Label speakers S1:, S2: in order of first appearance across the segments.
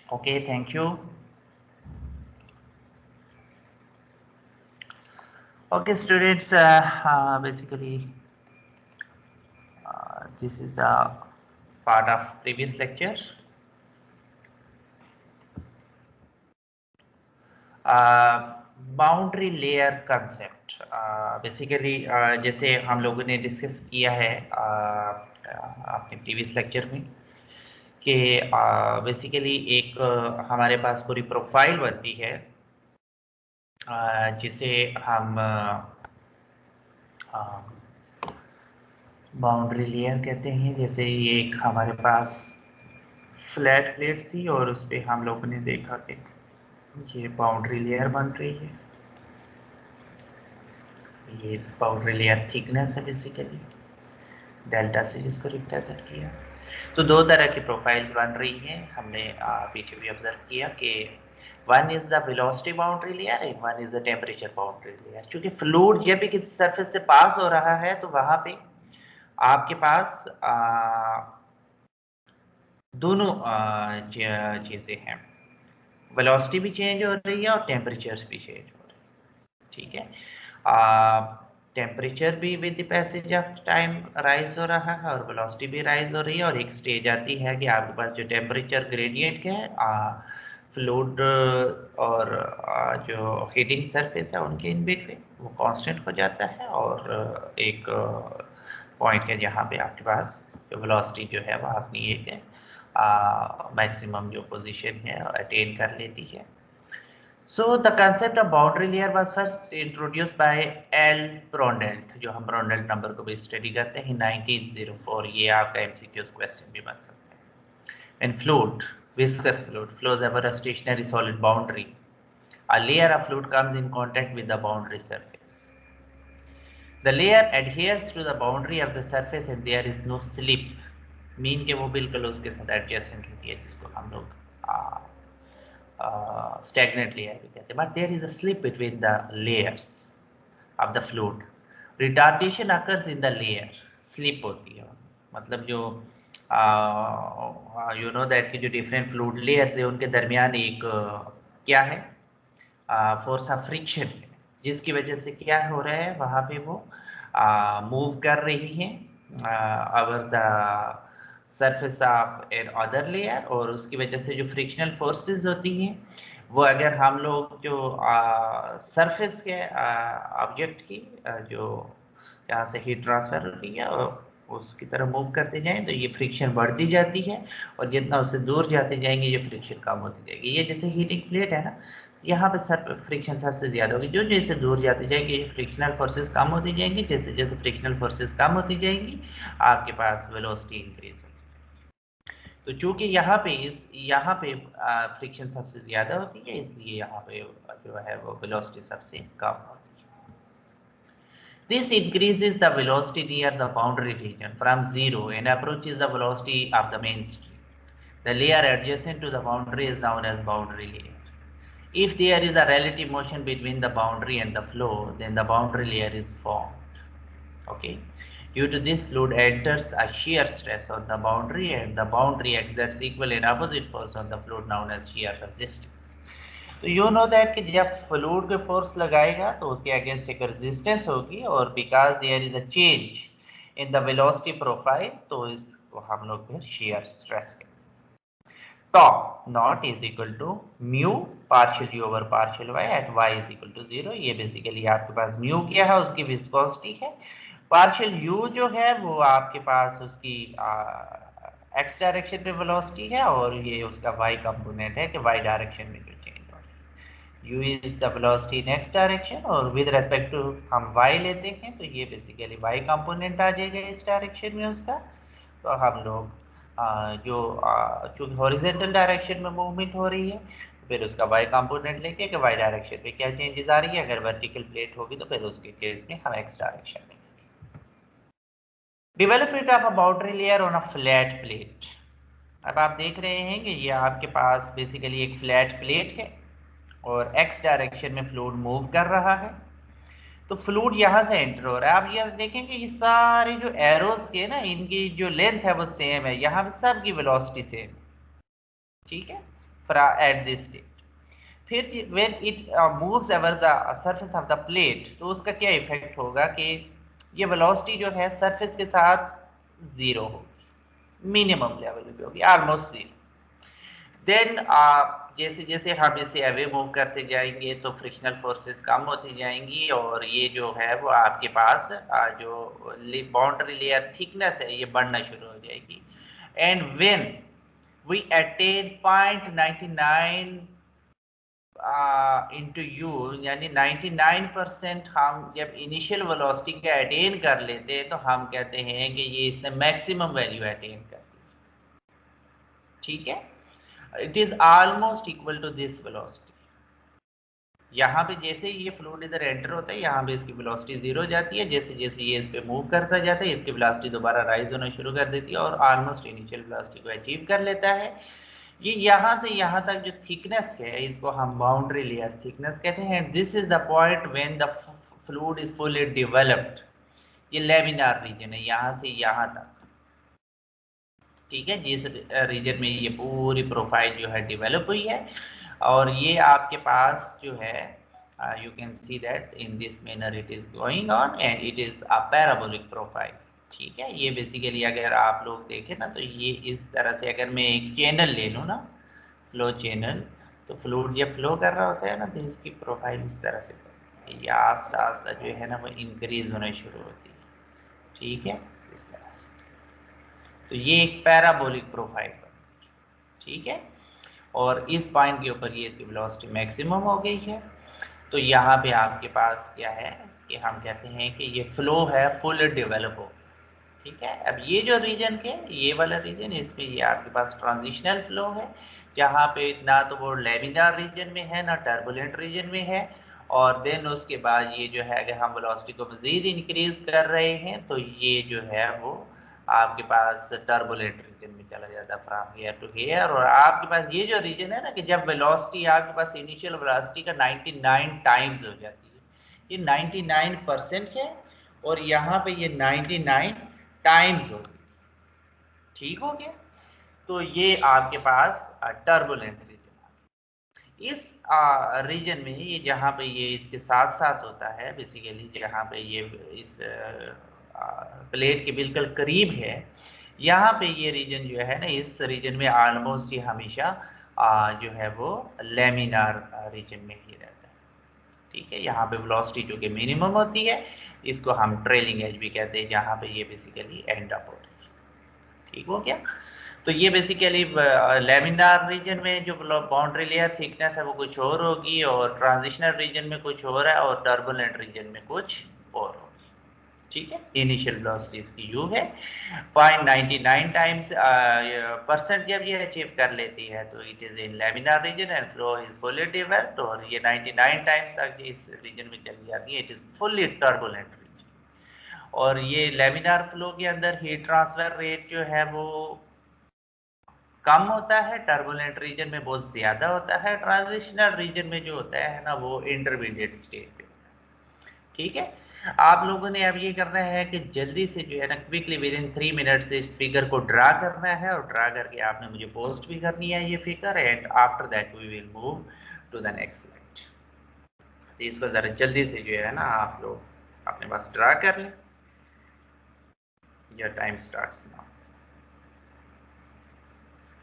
S1: Okay, thank you. Okay, students, basically, this is a part of previous lecture. Boundary layer concept basically जैसे हम लोगों ने discuss किया है अपने प्रीवियस लेक्चर में कि बेसिकली एक हमारे पास पूरी प्रोफाइल बनती है जिसे हम बाउंड्री लेयर कहते हैं। जैसे ये एक हमारे पास फ्लैट प्लेट थी और उस पर हम लोगों ने देखा कि ये बाउंड्री लेयर बन रही है। ये इस बाउंड्री लेयर थिकनेस है बेसिकली, डेल्टा से जिसको रिप्रेजेंट किया। तो दो तरह की प्रोफाइल्स बन रही हैं। हमने पीछे भी ऑब्जर्व किया कि one is the velocity boundary layer and one is the temperature boundary layer. क्योंकि फ्लूइड जब भी किसी सरफेस से पास हो रहा है तो वहां पे आपके पास दोनों चीजें हैं, वेलोसिटी भी चेंज हो रही है और टेम्परेचर भी चेंज हो रही है। ठीक है, टेम्परेचर भी with the passage of time rise हो रहा है और वेलोसिटी भी राइज हो रही है, और एक स्टेज आती है कि आपके पास जो टेम्परेचर ग्रेडियंट है फ्लूइड और जो हीटिंग सरफेस है उनके इन बिटवीन वो कांस्टेंट हो जाता है, और एक पॉइंट है जहाँ पे आपके पास जो वेलोसिटी जो है वो अपनी एक मैक्सिमम जो पोजीशन है अटेन कर लेती है। So the concept of boundary layer was first introduced by L. Prondelt, जो हम Prondelt नंबर को भी स्टडी करते हैं 1904। ये आपका MCQs क्वेश्चन भी बन सकता है। When fluid, viscous fluid flows over a stationary solid boundary, a layer of fluid comes in contact with the boundary surface. The layer adheres to the boundary of the surface and there is no slip. Mean के वो बिल्कुल उसके साथ adjacent होती है, जिसको हम लोग stagnant layer भी कहते हैं, but there is a slip between the layers of the fluid. Retardation occurs in the layer, slip होती है, मतलब जो you know that कि जो different fluid layers है उनके दरमियान एक क्या है, फोर्स ऑफ फ्रिक्शन, जिसकी वजह से क्या हो रहा है वहाँ पे वो मूव कर रही है over the surface of another layer, और उसकी वजह से जो फ्रिक्शनल फोर्सेस होती हैं वो अगर हम लोग जो सरफेस के ऑब्जेक्ट की जो जहाँ से हीट ट्रांसफर हो रही है उसकी तरफ मूव करते जाएं तो ये फ्रिक्शन बढ़ती जाती है, और जितना उससे दूर जाते जाएंगे ये फ्रिक्शन कम होती जाएगी। ये जैसे हीटिंग प्लेट है ना, यहाँ पे सर फ्रिक्शन सबसे ज़्यादा होगी, जो जैसे दूर जाते जाएंगे फ्रिक्शनल फोर्सेस कम होती जाएंगी, जैसे जैसे फ्रिक्शनल फोर्सेस कम होती जाएंगी आपके पास वेलोसिटी इंक्रीज होगी। तो चूंकि यहाँ पे फ्रिक्शन सबसे ज़्यादा होती है, इसलिए यहाँ पे जो है वो वेलोसिटी सबसे कम होती है। This increases the velocity near the boundary region from zero and approaches the velocity of the main stream. The layer adjacent to the boundary is known as boundary layer. If there is a relative motion between the boundary and the flow, then the boundary layer is formed. Okay. Due to this, fluid enters a shear stress on the boundary, and the boundary exerts equal and opposite force on the fluid known as shear resistance. तो you know that कि जब fluid पे force लगाएगा तो उसके against एक resistance होगी, और because there is a change in the velocity profile तो इसको हम लोग फिर shear स्ट्रेस कहते हैं। Tau naught is equal to mu partial u over partial y at y is equal to 0। ये बेसिकली आपके पास म्यू क्या है, उसकी विस्कोसिटी है। पार्शियल यू जो है वो आपके पास उसकी एक्स डायरेक्शन में वेलोसिटी है, और ये उसका वाई कंपोनेंट है कि वाई डायरेक्शन में जो चेंज हो रहा है। You is the velocity in x direction, और विद रेस्पेक्ट टू हम वाई लेते हैं तो ये बेसिकली वाई कंपोनेंट आ जाएगा इस डायरेक्शन में उसका। तो हम लोग जो चूंकि हॉरिजेंटल डायरेक्शन में मूवमेंट हो रही है फिर उसका वाई कंपोनेंट लेके कि वाई डायरेक्शन में क्या चेंजेस आ रही है। अगर वर्टिकल प्लेट होगी तो फिर उसके केस में हम एक्स डायरेक्शन में। Development of a boundary layer on a flat plate. अब आप देख रहे हैं कि ये आपके पास बेसिकली एक फ्लैट प्लेट है और एक्स डायरेक्शन में फ्लूइड मूव कर रहा है, तो फ्लूइड यहाँ से एंटर हो रहा है। आप ये देखेंगे ये सारे जो एरोस के ना इनकी जो लेंथ है वो सेम है, यहाँ पे सबकी वेलोसिटी सेम, ठीक है। at this state. फिर when it moves over the surface of the plate, तो उसका क्या इफेक्ट होगा कि ये वेलोसिटी जो है सरफेस के साथ जीरो होगी, मिनिमम लेवल पे होगी, ऑलमोस्ट जीरो। देन जैसे जैसे हम इसे अवे मूव करते जाएंगे तो फ्रिक्शनल फोर्सेस कम होती जाएंगी और ये जो है वो आपके पास जो बाउंड्री लेयर थिकनेस है ये बढ़ना शुरू हो जाएगी। And when we attain 0.99 into u, यानी 99% हम जब इनिशियल वेलोसिटी का अटेन कर लेते हैं तो हम कहते हैं कि ये इसने मैक्सिमम वैल्यू अटेन कर दी। ठीक है, it is almost equal to this velocity. यहाँ पे जैसे ये फ्लूइड इधर एंटर होता है यहाँ पे इसकी वेलोसिटी जीरो हो जाती है, जैसे जैसे ये इस पे मूव करता जाता है इसकी वेलोसिटी दोबारा राइज होना शुरू कर देती है और ऑलमोस्ट इनिशियल वेलोसिटी को अचीव कर लेता है। ये यहाँ से यहाँ तक जो थिकनेस है इसको हम बाउंड्री लेयर थिकनेस कहते हैं। This is the point when the fluid is fully developed. ये लेमिनार रीजन है यहाँ से यहाँ तक। ठीक है, जिस रीजन में ये पूरी प्रोफाइल जो है डेवलप हुई है और ये आपके पास जो है you can see that in this manner it is going on and it is a parabolic profile। ठीक है, ये बेसिकली अगर आप लोग देखें ना तो ये इस तरह से अगर मैं एक चैनल ले लूँ ना, फ्लो चैनल, तो फ्लूइड जब फ्लो कर रहा होता है ना तो इसकी प्रोफाइल इस तरह से ये आस्ता आस्ता जो है ना वो इंक्रीज होना शुरू होती है। ठीक है, इस तरह से, तो ये एक पैराबोलिक प्रोफाइल बनी। ठीक है, और इस पॉइंट के ऊपर ये इसकी वेलोसिटी मैक्सिमम हो गई है। तो यहाँ पे आपके पास क्या है कि हम कहते हैं कि ये फ्लो है फुल डेवलप हो। ठीक है, अब ये जो रीजन के ये वाला रीजन इसमें ये आपके पास ट्रांजिशनल फ्लो है जहाँ पे ना तो वो लेमिनार रीजन में है ना टर्बुलेंट रीजन में है। और देन उसके बाद ये जो है अगर हम वेलोसिटी को मजीद इंक्रीज कर रहे हैं तो ये जो है वो आपके पास टर्बुलेंट रीजन में चला जाता है फ्रॉम हियर टू हियर। और आपके पास ये जो रीजन है ना कि जब वेलोसिटी आपके पास इनिशियल वेलोसिटी का 99 टाइम्स हो जाती है, ये 99% है और यहाँ पे ये 99 टाइम्स हो गई। ठीक हो गया, तो ये आपके पास टर्बुलेंट रीजन। इस रीजन में ये जहाँ पे ये इसके साथ साथ होता है बेसिकली जहाँ पे ये इस प्लेट के बिल्कुल करीब है, यहाँ पे ये रीजन जो है ना इस रीजन में ऑलमोस्ट ही हमेशा जो है वो लेमिनार रीजन में ही रहता है। ठीक है, यहाँ पे वेलोसिटी जो कि मिनिमम होती है इसको हम ट्रेलिंग एज भी कहते हैं, जहाँ पे ये बेसिकली एंड अप होता है। ठीक हो गया, तो ये बेसिकली लेमिनार रीजन में जो बाउंड्री लेयर थिकनेस है वो कुछ और होगी और ट्रांजिशनल रीजन में कुछ और है और टर्बुलेंट रीजन में कुछ और होगी। ठीक है, इनिशियल वेलोसिटी इसकी u है। 0.99 टाइम्स परसेंट जब ये अचीव कर लेती है तो it is in laminar region and flow is fully developed. और ये 99 टाइम्स तक इस रीजन में चली जाती है, it is fully turbulent region. और ये लेमिनार फ्लो के अंदर हीट ट्रांसफर रेट जो है वो कम होता है, टर्बुलेंट रीजन में बहुत ज्यादा होता है, ट्रांजिशनल रीजन में जो होता है ना वो इंटरमीडिएट स्टेट पे। ठीक है, आप लोगों ने अब ये करना है कि जल्दी से जो है ना क्विकली विद इन 3 मिनट्स इस फिगर को ड्रा करना है और ड्रा करके आपने मुझे पोस्ट भी करनी है ये figure and after that we will move to the next slide. तो इसको जरा जल्दी से जो है ना आप लोग अपने पास ड्रा कर लें। Your time starts now.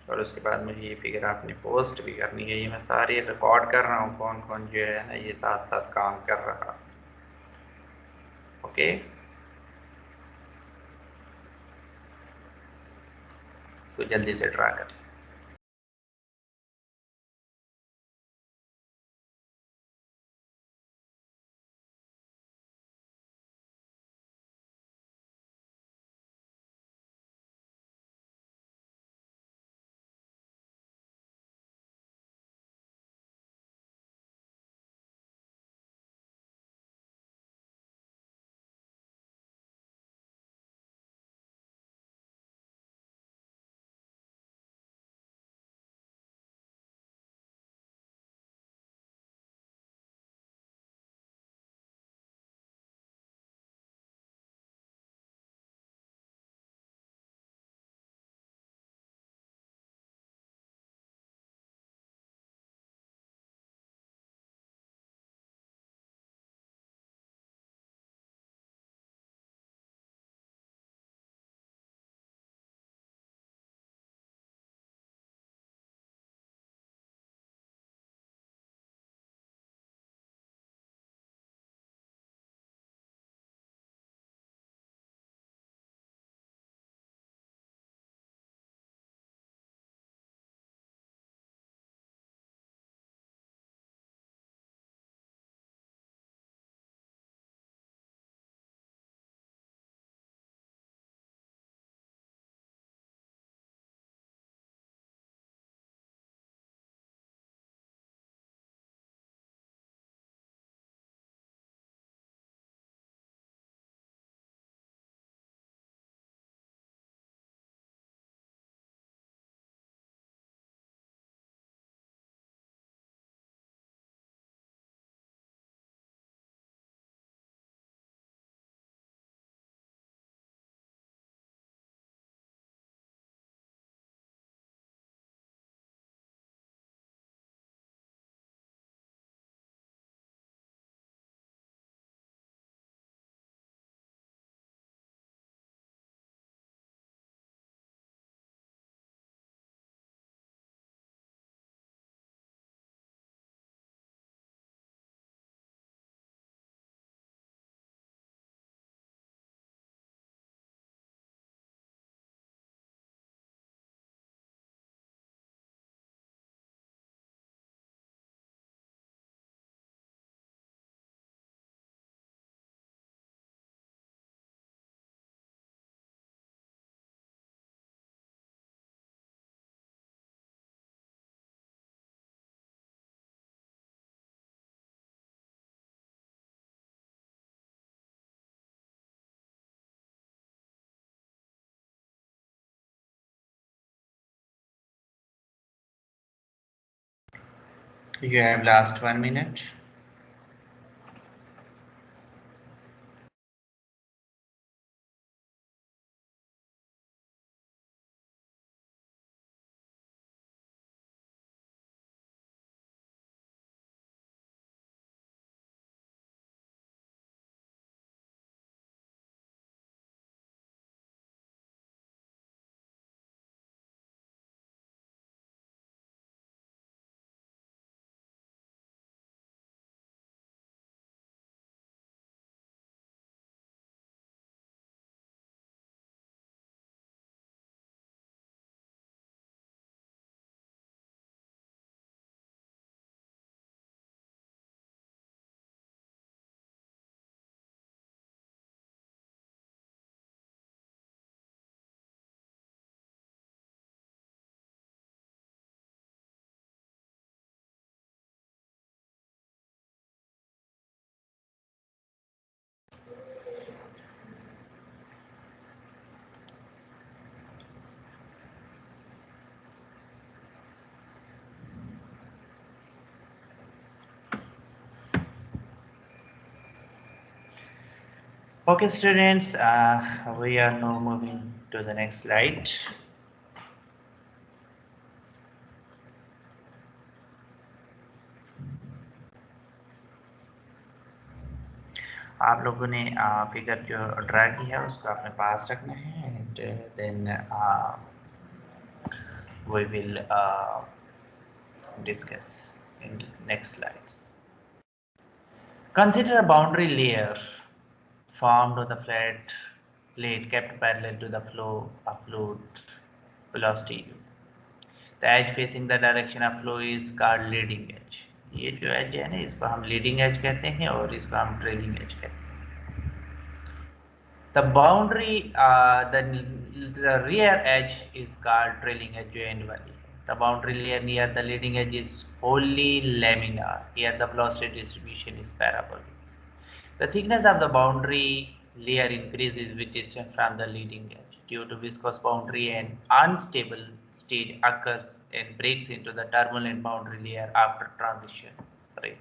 S1: और उसके बाद मुझे ये फिगर आपने पोस्ट भी करनी है। ये मैं सारी रिकॉर्ड कर रहा हूँ कौन कौन जो है ना ये साथ साथ काम कर रहा। ओके, सो जल्दी से ड्रा कर। You have last 1 minute. Okay, students, we are now moving to the next slide. आप लोगों ने फिगर जो ड्रा की है उसको अपने पास रखना है and then we will discuss in the next slides. Consider a boundary layer formed on the flat plate kept parallel to the flow of fluid velocity. The edge facing the direction of flow is called leading edge. ये जो edge है ना इसको हम leading edge कहते हैं और इसको हम trailing edge कहते हैं. The boundary, the rear edge is called trailing edge जो end वाली है. The boundary layer near the leading edge is wholly laminar. Here the velocity distribution is parabolic. The thickness of the boundary layer increases with distance from the leading edge. Due to viscous boundary, an unstable state occurs and breaks into the turbulent boundary layer after transition. Right.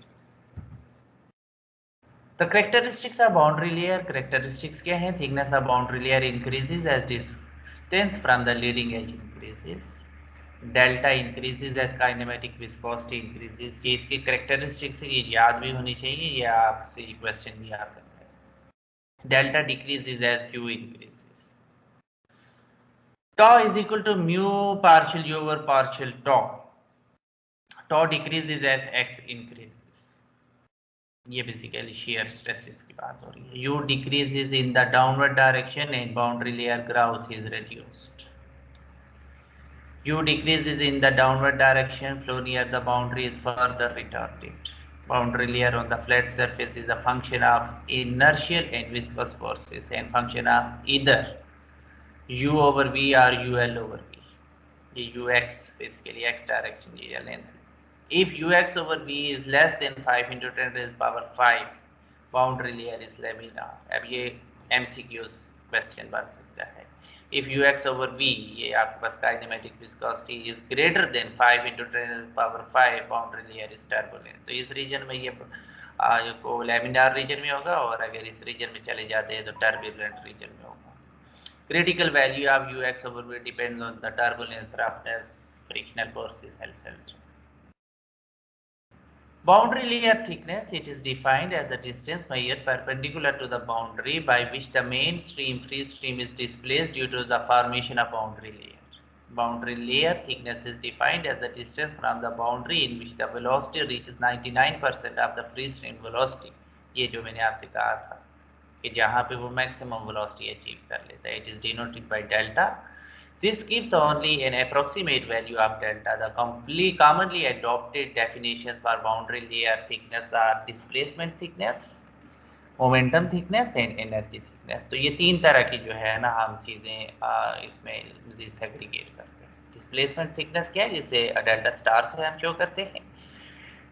S1: The characteristics of boundary layer. Characteristics क्या हैं? Thickness of boundary layer increases as distance from the leading edge increases. Delta increases as kinematic viscosity increases. ये इसकी characteristics ये याद भी होनी चाहिए या आपसे question भी आ सकता है. Delta decreases as Q increases. Tau is equal to mu partial U over partial tau. Tau decreases as X increases. ये बेसिकली shear stresses की बात हो रही है. U decreases in the downward direction and boundary layer growth is reduced. U decreases in the downward direction, flow near the boundary is further retarded. Boundary layer on the flat surface is a function of inertial and viscous forces and function of either U over V or UL over V. ये UX basically X direction ये length. If Ux over V is less than 5 into 10 raised power 5, boundary layer is laminar. अब ये MCQs question बन सकता है. If Ux over V, ये आपके पास kinematic viscosity is greater than 5 into 10 raised power 5, boundary layer is turbulent. तो इस region में ये को laminar region में होगा और अगर इस region में चले जाते हैं तो turbulent region में होगा. Critical value of Ux over V depends on the turbulence, roughness, frictional forces, etc. Boundary layer thickness, it is defined as the distance measured perpendicular to the boundary by which the main stream, free stream is displaced due to the formation of boundary layer. Boundary layer thickness is defined as the distance from the boundary in which the velocity reaches 99% of the free stream velocity. ये जो मैंने आपसे कहा था कि जहाँ पे वो maximum velocity achieve कर लेता है, it is denoted by delta. This gives only an approximate value of delta. The commonly adopted definitions for boundary layer thickness are displacement thickness, momentum thickness and energy thickness. तो ये तीन तरह की जो है ना हम चीज़ें इसमें segregate करते हैं. Displacement thickness क्या है जिसे delta star से हम show करते हैं.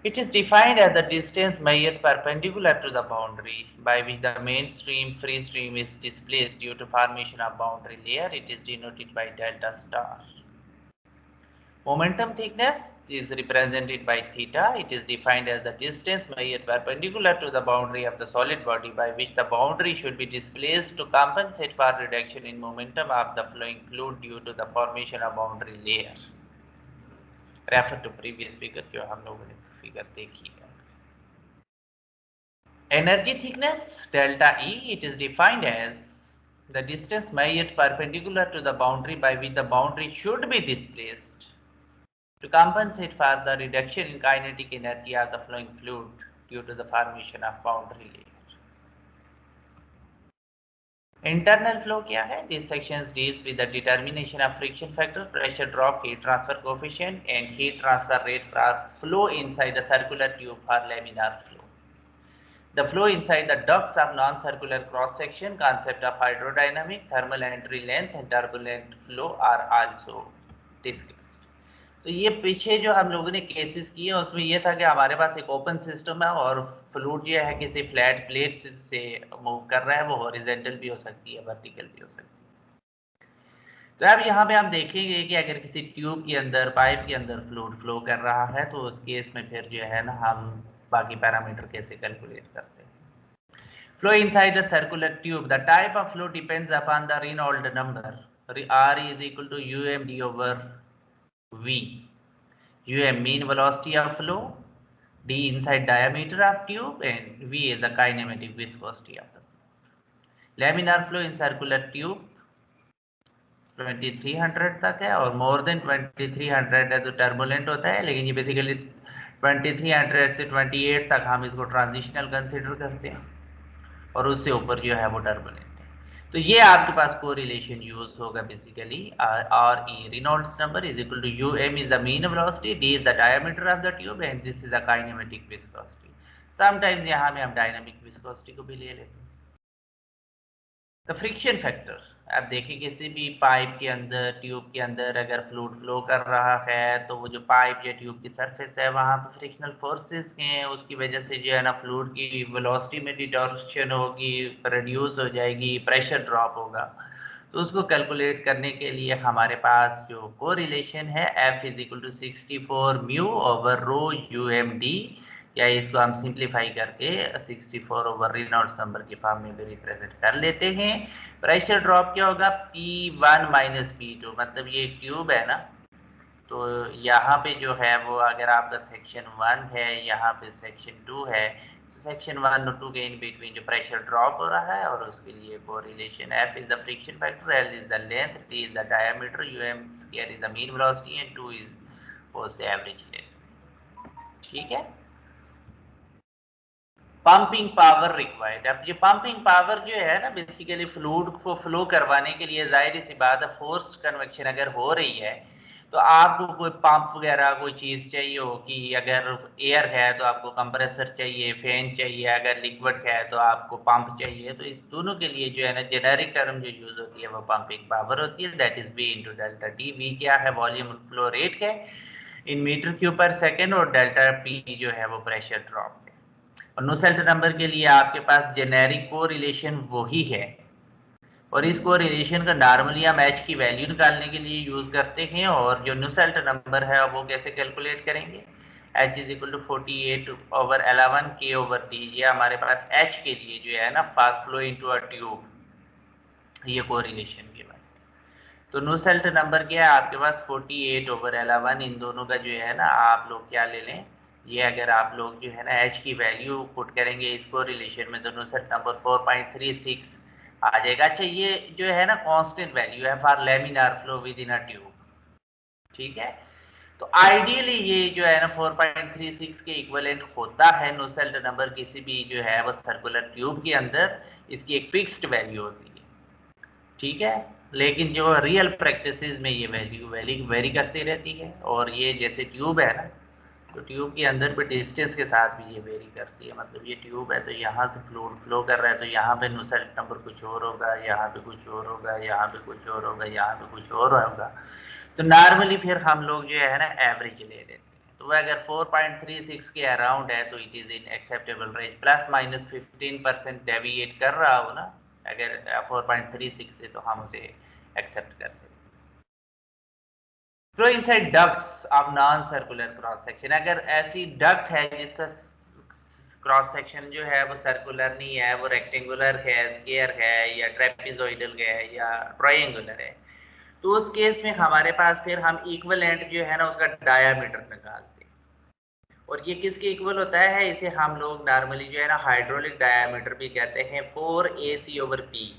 S1: It is defined as the distance measured perpendicular to the boundary by which the mainstream free stream is displaced due to formation of boundary layer. It is denoted by delta star. Momentum thickness is represented by theta. It is defined as the distance measured perpendicular to the boundary of the solid body by which the boundary should be displaced to compensate for reduction in momentum of the flowing fluid due to the formation of boundary layer. Refer to previous figure जो हम लोगों ने figure देखी है. Energy thickness delta E, it is defined as the distance measured perpendicular to the boundary by which the boundary should be displaced to compensate for the reduction in kinetic energy of the flowing fluid due to the formation of boundary layer. Internal flow क्या है? This section deals with the determination of friction factor, pressure drop, heat transfer coefficient and heat transfer rate for flow inside the circular tube for laminar flow. The flow inside the ducts of non-circular cross-section, concept of hydrodynamic, thermal entry length and turbulent flow are also discussed. तो ये पीछे जो हम लोगों ने cases किए उसमें ये था कि हमारे पास एक ओपन सिस्टम है और फ्लूइड जो है किसी फ्लैट प्लेट से मूव कर रहा है, वो हॉरिजॉन्टल भी हो सकती है, वर्टिकल भी हो सकती है। तो अब यहाँ पे हम देखेंगे कि अगर किसी ट्यूब के अंदर, पाइप के अंदर फ्लूइड फ्लो कर रहा है तो उस केस में फिर जो है ना हम बाकी पैरामीटर कैसे कैलकुलेट करते हैं। Flow inside a circular tube. The type of flow depends upon the Reynolds number. R is equal to UMD over V. UM mean velocity of flow, D inside diameter of tube and V is the kinematic viscosity of the fluid. Laminar flow in circular tube 2300 तक है और more than 2300 है तो turbulent होता है, लेकिन ये basically 2300 से 28 तक हम इसको ट्रांजिशनल कंसिडर करते हैं और उससे ऊपर जो है वो टर्बुलेंट है। तो ये आपके पास कोरिलेशन यूज होगा basically R e Reynolds number is equal to u m is the mean velocity, d is the diameter of the tube and this is the kinematic viscosity. Sometimes यहाँ में हम dynamic viscosity को भी ले लेते हैं। The friction factor, अब देखिए किसी भी पाइप के अंदर, ट्यूब के अंदर अगर फ्लूइड फ्लो कर रहा है तो वो जो पाइप या ट्यूब की सरफेस है वहाँ पे फ्रिक्शनल फोर्सेस हैं, उसकी वजह से जो है ना फ्लूइड की वेलोसिटी में डिटॉर्शन होगी, रिड्यूस हो जाएगी, प्रेशर ड्रॉप होगा। तो उसको कैलकुलेट करने के लिए हमारे पास जो कोरिलेशन है F is equal to 64 mu over rho UMD, या इसको हम सिंप्लीफाई करके 64 ओवर रेनॉल्ड्स नंबर के फॉर्म में भी रिप्रेजेंट कर लेते हैं। प्रेशर ड्रॉप क्या होगा? P1 माइनस P2, मतलब ये एक ट्यूब है ना, तो यहाँ पे जो है वो अगर आपका सेक्शन 1 है, यहाँ पे सेक्शन 2 है, तो सेक्शन 1 और 2 के इन बिटवीन जो प्रेशर ड्रॉप हो रहा है और उसके लिए correlation F is the friction factor, L is the length, T is the diameter, UM square is the mean velocity and 2 is force average length. ठीक है। पंपिंग पावर रिक्वायर्ड, अब ये पंपिंग पावर जो है ना बेसिकली फ्लूइड को flow करवाने के लिए जाहिर सी बात है फोर्स कन्वेक्शन अगर हो रही है तो आपको कोई पंप वगैरह कोई चीज़ चाहिए होगी, अगर एयर है तो आपको कंप्रेसर चाहिए, फैन चाहिए, अगर लिक्विड है तो आपको पंप चाहिए। तो इस दोनों के लिए जो है ना जेनेरिक टर्म जो यूज होती है वो पंपिंग पावर होती है, that is V into delta T. V क्या है? वॉल्यूम फ्लो रेट है इन मीटर क्यूब पर सेकेंड, और डेल्टा P जो है वो प्रेशर ड्रॉप है। और नुसेल्ट नंबर के लिए आपके पास जेनेरिक कोरिलेशन वही है और इस कोरिलेशन का नॉर्मली हम एच की वैल्यू निकालने के लिए यूज करते हैं। और जो नुसेल्ट नंबर है वो कैसे कैलकुलेट करेंगे? H is equal to 48 over 11 K over T। ये हमारे पास H के लिए जो है ना fast flow into a tube, ये कोरिलेशन के बाद। तो नुसेल्ट नंबर क्या है आपके पास? 48 ओवर 11। इन दोनों का जो है ना आप लोग क्या ले लें, ये अगर आप लोग जो है ना H की वैल्यू पुट करेंगे इसको रिलेशन में तो नुसेल्ट नंबर 4.36 आ जाएगा। अच्छा, ये जो है ना कांस्टेंट वैल्यू है for laminar flow with in a tube. ठीक है। तो आइडियली ये जो है ना 4.36 के इक्विवेलेंट होता है नुसेल्ट नंबर किसी भी जो है वो सर्कुलर ट्यूब के अंदर, इसकी एक फिक्स्ड वैल्यू होती है। ठीक है। लेकिन जो रियल प्रैक्टिस में ये वैल्यू वेरी करती रहती है, और ये जैसे ट्यूब है ना, तो ट्यूब के अंदर भी डिस्टेंस के साथ भी ये वेरी करती है। मतलब ये ट्यूब है तो यहाँ से फ्लूइड फ्लो कर रहा है तो यहाँ पे नुसेल्ट नंबर कुछ और होगा, यहाँ पे कुछ और होगा, यहाँ पे कुछ और होगा, यहाँ पे कुछ और होगा। तो नॉर्मली फिर हम लोग जो है ना एवरेज ले लेते हैं। तो वह अगर 4.36 के अराउंड है तो it is in acceptable range, plus minus 15% deviate कर रहा हो ना अगर 4.36 से, तो हम उसे एक्सेप्ट करते हैं। Flow inside ducts of non circular cross section, अगर ऐसी डक्ट है जिसका क्रॉस सेक्शन जो है वो सर्कुलर नहीं है, वो रेक्टेंगुलर है, स्क्वायर है, या ट्रेपेजोइडल है, या ट्रायंगुलर है, तो उस केस में हमारे पास फिर हम इक्विवेलेंट जो है ना उसका डायामीटर निकालते हैं। और ये किसके इक्वल होता है, इसे हम लोग नॉर्मली जो है ना हाइड्रोलिक डायामीटर भी कहते हैं, 4AC/P।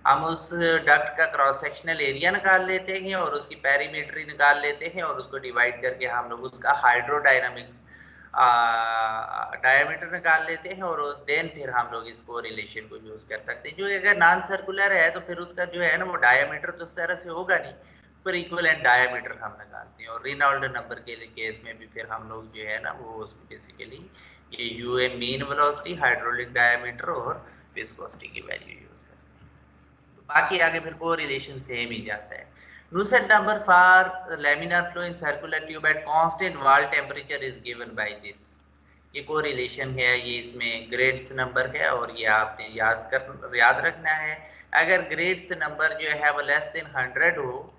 S1: हम उस डक्ट का क्रॉस सेक्शनल एरिया निकाल लेते हैं और उसकी पेरीमीट्री निकाल लेते हैं और उसको डिवाइड करके हम लोग उसका हाइड्रोडायनामिक डायमीटर निकाल लेते हैं, और देन फिर हम लोग इस कोरिलेशन को यूज कर सकते हैं। जो अगर नॉन सर्कुलर है तो फिर उसका जो है ना वो डायमीटर तो उस तरह से होगा नहीं, पर इक्विवेलेंट डायमीटर हम निकालते हैं। और रेनॉल्ड नंबर के केस में भी फिर हम लोग जो है ना वो उसकी बेसिकली ये यूए मीन वेलोसिटी, हाइड्रोलिक डायमीटर और विस्कोसिटी की वैल्यू यूज करते हैं। तो बाकी आगे फिर कोरिलेशन सेम ही जाता है। Nusselt number for laminar flow in circular tube at constant wall temperature is given by this। ये कोरिलेशन है, ये इसमें ग्रेड्स नंबर है और ये आपने याद रखना है। अगर ग्रेड्स नंबर जो है वो लेस देन 100 हो,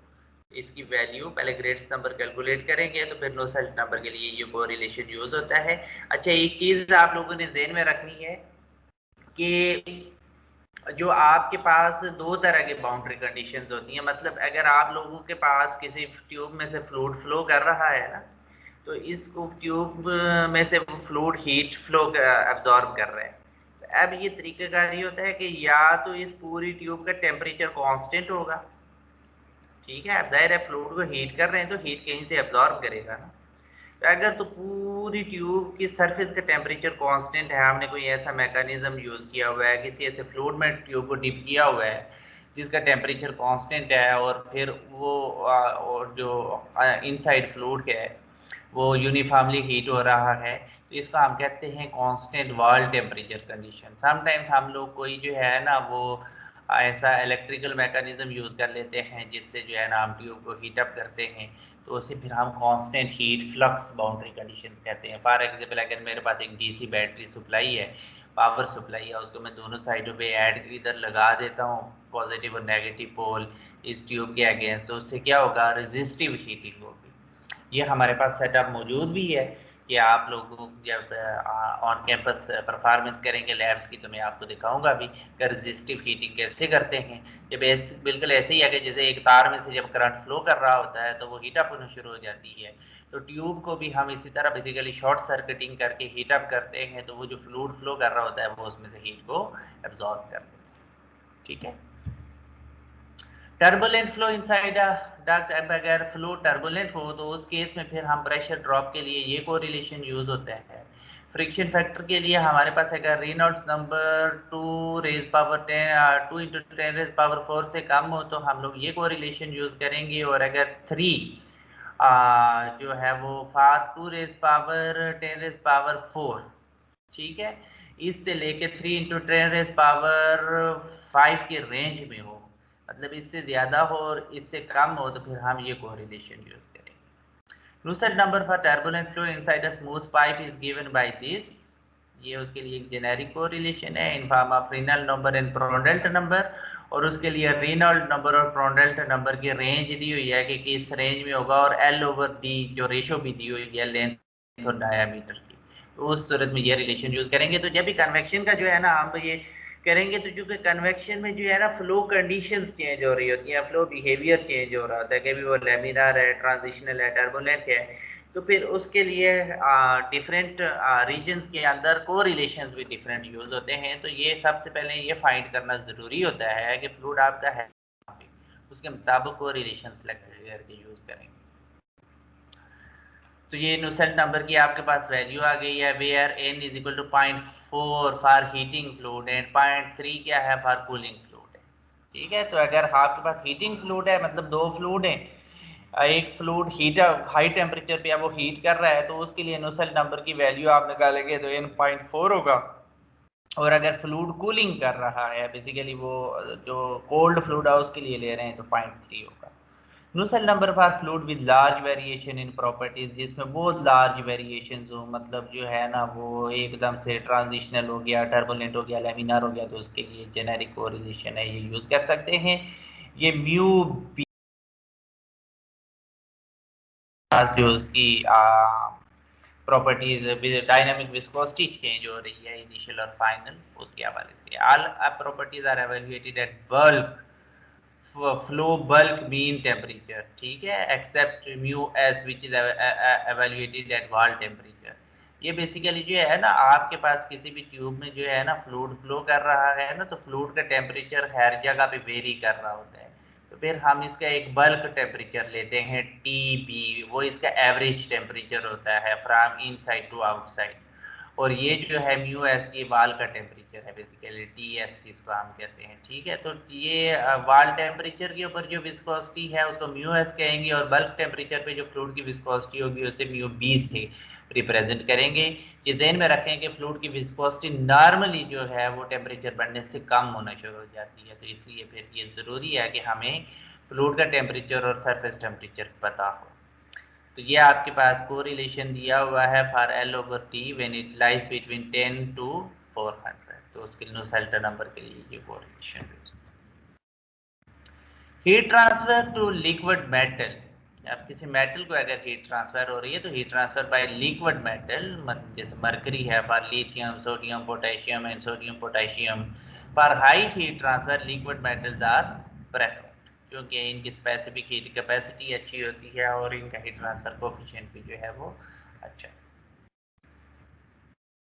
S1: इसकी वैल्यू पहले ग्रेड्स नंबर कैलकुलेट करेंगे तो फिर नोसेल्ट नंबर के लिए ये कोरिलेशन यूज होता है। अच्छा, एक चीज आप लोगों ने ध्यान में रखनी है कि जो आपके पास दो तरह की बाउंड्री कंडीशंस होती हैं। मतलब अगर आप लोगों के पास किसी ट्यूब में से फ्लूइड फ्लो कर रहा है ना, तो इस ट्यूब में से वो फ्लूइड हीट फ्लो एब्जॉर्ब कर रहे हैं। तो अब ये तरीकाकार ये होता है कि या तो इस पूरी ट्यूब का टेम्परेचर कांस्टेंट होगा, ठीक है, अब जाहिर है फ्लूइड को हीट कर रहे हैं तो हीट कहीं से एब्जॉर्ब करेगा ना। तो अगर तो पूरी ट्यूब की सरफेस का टेम्परेचर कांस्टेंट है, हमने कोई ऐसा मैकेनिज्म यूज किया हुआ है, किसी ऐसे फ्लूइड में ट्यूब को डिप किया हुआ है जिसका टेम्परेचर कांस्टेंट है, और फिर वो और जो इनसाइड फ्लूइड है वो यूनिफॉर्मली हीट हो रहा है, तो इसको हम कहते हैं constant wall temperature condition. Sometimes हम लोग कोई जो है ना वो ऐसा इलेक्ट्रिकल मैकेनिज्म यूज कर लेते हैं जिससे जो है ना हम ट्यूब को हीट अप करते हैं, तो उसे फिर हम constant heat flux boundary condition कहते हैं। फॉर एग्जाम्पल, अगर मेरे पास एक डीसी बैटरी सप्लाई है, पावर सप्लाई है, उसको मैं दोनों साइडों पे ऐड इधर लगा देता हूँ, पॉजिटिव और नेगेटिव पोल इस ट्यूब के अगेंस्ट, तो उससे क्या होगा, रेजिस्टिव हीटिंग होगी। ये हमारे पास सेटअप मौजूद भी है कि आप लोग जब ऑन कैंपस परफॉर्मेंस करेंगे लैब्स की तो मैं आपको दिखाऊंगा भी कि रेजिस्टिव हीटिंग कैसे करते हैं। जब बिल्कुल ऐसे ही है कि जैसे एक तार में से जब करंट फ्लो कर रहा होता है तो वो हीट अप होना शुरू हो जाती है, तो ट्यूब को भी हम इसी तरह बेसिकली शॉर्ट सर्किटिंग करके हीट अप करते हैं, तो वो जो फ्लूइड फ्लो कर रहा होता है वो उसमें से हीट को एब्जॉर्ब कर लेता है। ठीक है। टर्बुलेंट फ्लो इनसाइड अ डक्ट, अगर फ्लो टर्बुलेंट हो तो उस केस में फिर हम प्रेशर ड्रॉप के लिए ये कोरिलेशन यूज होता है। फ्रिक्शन फैक्टर के लिए हमारे पास अगर रेनॉल्ड्स नंबर 2 × 10⁴ से कम हो तो हम लोग ये कोरिलेशन यूज करेंगे, और अगर 3 जो है वो फार 2⁻10⁴, ठीक है, इससे लेके 3 × 10⁵ के रेंज में हो, मतलब इससे ज्यादा हो और इससे कम हो तो फिर हम ये कोरिलेशन यूज करेंगे। Nusselt number for turbulent flow inside a smooth pipe is given by this. ये उसके लिए एक जेनेरिक कोरिलेशन है in form of Reynold number and Prandtl number, और उसके लिए रेनॉल्ड नंबर और प्रोंडेल्ट नंबर की रेंज दी हुई है कि किस रेंज में होगा, और L/D जो रेशो भी दी हुई है लेंथ और डायामीटर की, तो उस सूरत में ये रिलेशन यूज करेंगे। तो जब भी कन्वेक्शन का जो है ना हम ये करेंगे तो चूंकि कन्वेक्शन में जो है ना फ्लो कंडीशंस चेंज हो रही होती हैं, फ्लो बिहेवियर चेंज हो रहा होता है, कभी वो लेमिनार है, ट्रांजिशनल है, टर्बुलेंट है, तो फिर उसके लिए डिफरेंट रीजन्स के अंदर को रिलेशंस भी डिफरेंट यूज होते हैं। तो ये सबसे पहले ये फाइंड करना ज़रूरी होता है कि फ्लूइड आपका है, उसके मुताबिक को रिलेशन सेलेक्ट करके यूज करेंगे। तो ये नुसेल्ट नंबर की आपके पास वैल्यू आ गई है, where n is equal to 0.4 for heating fluid and 0.3 क्या है फॉर कूलिंग फ्लूइड है। ठीक है, तो अगर आपके पास हीटिंग फ्लूइड है, मतलब दो फ्लूइड है, एक फ्लूइड हीट हाई टेम्परेचर पे वो हीट कर रहा है, तो उसके लिए नुसेल्ट नंबर की वैल्यू आप निकालेंगे तो n 0.4 होगा। और अगर फ्लूइड कूलिंग कर रहा है, बेसिकली वो जो कोल्ड फ्लूइड है उसके लिए ले रहे हैं, तो 0.3 होगा। Nusselt number for fluid with large variation in properties, जिसमें बहुत लार्ज वेरिएशन हो, मतलब जो है ना वो एकदम से ट्रांजिशनल हो गया, टर्बुलेंट हो गया, लेमिनार हो गया, तो उसके लिए जेनेरिक कोरिलेशन है, ये यूज कर सकते हैं। ये म्यू पास जो उसकी प्रॉपर्टीज डायनामिक विस्कोसिटी चेंज हो रही है इनिशियल और फाइनल, उसके हवाले से all properties are evaluated at bulk flow bulk mean temperature, ठीक है, except mu s which is evaluated at wall temperature. ये बेसिकली जो है ना, आपके पास किसी भी ट्यूब में जो है ना फ्लूइड फ्लो कर रहा है ना, तो फ्लूइड का टेम्परेचर हर जगह पे वेरी कर रहा होता है। तो फिर हम इसका एक बल्क टेम्परेचर लेते हैं टी बी, वो इसका एवरेज टेम्परेचर होता है फ्रॉम इनसाइड टू आउटसाइड। और ये जो है म्यू एस ये वाल का टेम्परेचर है, बेसिकली टी एस जिसको हम कहते हैं, ठीक है। तो ये वाल टेम्परेचर के ऊपर जो विस्कोसिटी है उसको म्यू एस कहेंगे, और बल्क टेम्परेचर पे जो फ्लूइड की विस्कोसिटी होगी उसे म्यू बी से रिप्रेजेंट करेंगे। ये ज़हन में रखें कि फ्लूइड की विस्कोसिटी नॉर्मली जो है वो टेम्परेचर बढ़ने से कम होना शुरू हो जाती है, तो इसलिए फिर ये ज़रूरी है कि हमें फ्लूइड का टेम्परेचर और सरफेस टेम्परेचर पता हो। तो ये आपके पास कोरिलेशन दिया हुआ है for L over T when it lies between 10 to 400, तो उसके नुसेल्ट नंबर के लिए ये correlation. Heat transfer to liquid metal, आप किसी मेटल को अगर हीट ट्रांसफर हो रही है तो heat transfer by liquid metal, मतलब जैसे मरकरी है for lithium sodium potassium and sodium potassium, for high heat transfer liquid metals are preferred, क्योंकि इनकी स्पेसिफिक हीट कैपेसिटी अच्छी होती है और इनका हीट ट्रांसफर कोफिशिएंट भी जो है वो अच्छा।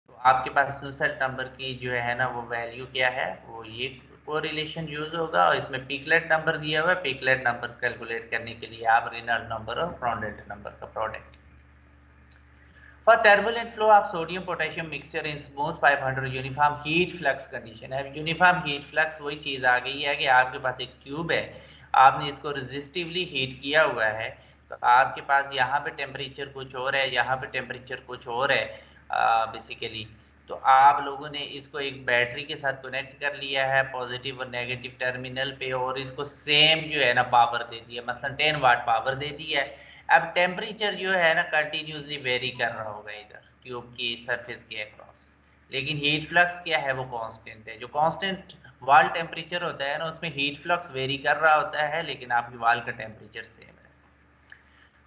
S1: तो आपके पास नुसेल्ट नंबर की जो है ना वो वैल्यू क्या है, वो ये कोरिलेशन यूज होगा, और इसमें पिकलेट नंबर दिया हुआ है। पिकलेट नंबर कैलकुलेट करने के लिए आप रेनॉल्ड नंबर और फ्रॉन्डेट नंबर का product. For turbulent flow of sodium potassium mixture in smooth 500 uniform heat flux condition है। यूनिफॉर्म हीट फ्लक्स वही चीज़ आ गई है कि आपके पास एक ट्यूब है, आपने इसको रेजिस्टिवली हीट किया हुआ है, तो आपके पास यहाँ पे टेम्परेचर कुछ और है, यहाँ पे टेम्परेचर कुछ और है बेसिकली। तो आप लोगों ने इसको एक बैटरी के साथ कनेक्ट कर लिया है पॉजिटिव और नेगेटिव टर्मिनल पे, और इसको सेम जो है ना पावर दे दी है, मतलब 10 वाट पावर दे दी है। अब टेम्परेचर जो है ना कंटिन्यूसली वेरी कर रहा होगा इधर ट्यूब की सरफेस के अक्रॉस, लेकिन हीट फ्लक्स क्या है वो कांस्टेंट है। जो कांस्टेंट वाल टेम्परेचर होता है ना उसमें हीट फ्लक्स वेरी कर रहा होता है, लेकिन आपकी वाल का टेम्परेचर सेम है।